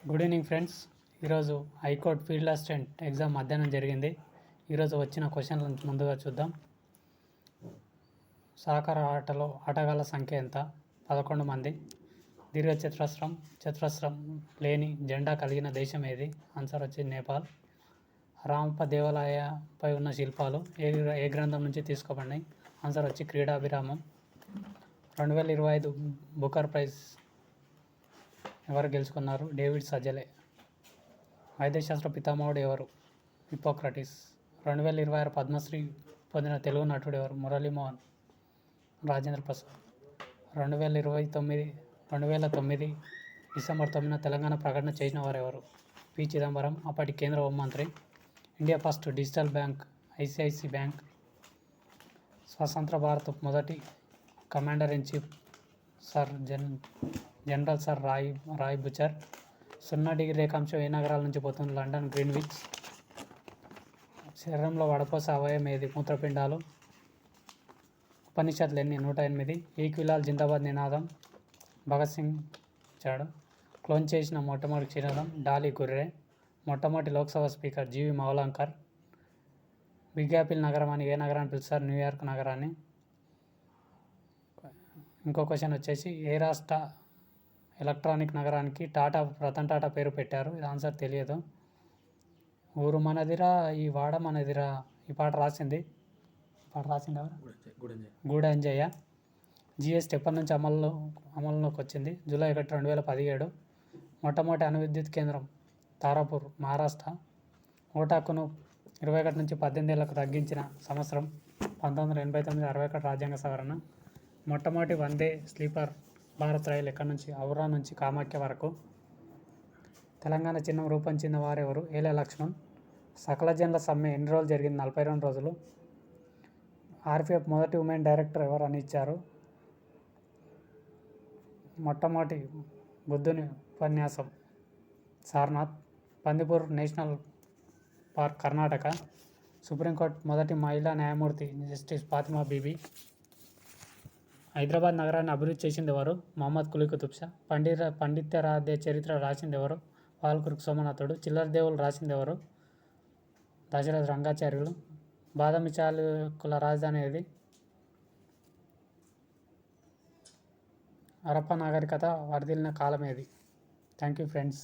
Good evening friends. ఈరోజు high court field assistant exam మధ్యాహ్నం జరిగింది. ఈరోజు వచ్చిన క్వశ్చన్ల నుంచి ముందుగా చూద్దాం. సహకార ఆటలో ఆటగాళ్ల సంఖ్య ఎంత? 11 మంది. దీర్ఘ చతురస్రం లేని జెండా కలిగిన దేశం ఏది? ఆన్సర్ వచ్చి నేపాల్. రామప్ప దేవాలయపై ఉన్న శిల్పాలు ఏ గ్రంథం నుంచి తీసుకోబడినాయి? ఆన్సర్ వచ్చి క్రీడాభిరామం. 2025 బుకర్ ప్రైజ్ ఎవరు గెలుచుకున్నారు? డేవిడ్ సజలే. వైద్యశాస్త్ర పితామహుడు ఎవరు? హిప్పోక్రటీస్. 2026 పద్మశ్రీ పొందిన తెలుగు నటుడు ఎవరు? మురళీమోహన్. రాజేంద్ర ప్రసాద్. 2009 డిసెంబర్ 9 తెలంగాణ ప్రకటన చేసిన వారు ఎవరు? పి చిదంబరం, అప్పటి కేంద్ర హోంమంత్రి. India first digital bank ICICI bank. స్వతంత్ర భారత్ మొదటి commander in chief general sir Roy Bucher. 0 degree రేఖాంశం ఏ నగరాల నుంచి పోతుంది? London, Greenwich. శరీరంలో వడపోసే అవయవం ఏది? మూత్రపిండాలు. ఉపనిషత్తులు ఎన్ని? 108. ఈక్విలాల్ జిందాబాద్ నినాదం భగత్ సింగ్ ఇచ్చాడు. క్లోన్ చేసిన మొట్టమొదటి క్షీరదం డాలి గుర్రే. మొట్టమొదటి లోక్సభ స్పీకర్ జీవి మౌలాంకర్. బిగ్ యాపిల్ నగరం అని ఏ నగరాన్ని పిలుస్తారు? న్యూయార్క్ నగరాన్ని. ఇంకో క్వశ్చన్ వచ్చేసి ఏ రాష్ట్ర ఎలక్ట్రానిక్ నగరానికి రతన్ టాటా పేరు పెట్టారు? ఇది ఆన్సర్ తెలియదు. ఊరు మనదిరా ఈ వాడ మనదిరా ఈ పాట రాసింది ఎవరు? గూడంజయ్య. జిఎస్టీ ఎప్పటి నుంచి అమల్లోకి వచ్చింది? జూలై 1, 2017. మొట్టమొదటి అణు విద్యుత్ కేంద్రం తారాపూర్, మహారాష్ట్ర. ఓటు హక్కును 21 నుంచి 18 ఏళ్లకు తగ్గించిన సంవత్సరం 1989. 61 రాజ్యాంగ సవరణ. మొట్టమొదటి వందే స్లీపర్ భారత్ రైలు ఎక్కడి నుంచి? హౌరా నుంచి కామాఖ్య వరకు. తెలంగాణ చిహ్నం రూపొందించిన వారెవరు? ఏలే లక్ష్మణ్. సకల జనుల సమ్మె ఎన్ని రోజులు జరిగింది? 42 రోజులు. ఆర్పిఎఫ్ మొదటి ఉమెన్ డైరెక్టర్ ఎవరు అని ఇచ్చారు? మొట్టమొదటి బుద్ధుని ఉపన్యాసం Sarnath. Bandipur national park Karnataka. Supreme court మొదటి మహిళా న్యాయమూర్తి జస్టిస్ ఫాతిమా బీబీ. హైదరాబాద్ నగరాన్ని అభివృద్ధి చేసింది ఎవరు? మహమ్మద్ కులీ కుతుబ్ షా. పండిత్యరాధ్య చరిత్ర రాసింది ఎవరు? పాల్కురికి సోమనాథుడు. చిల్లర దేవులు రాసింది ఎవరు? దశరథ రంగాచార్యులు. బాదామి చాళుక్యుల రాజధాని ఏది? హరప్పా నాగరికత వర్ధిల్లిన కాలం ఏది? Thank you friends.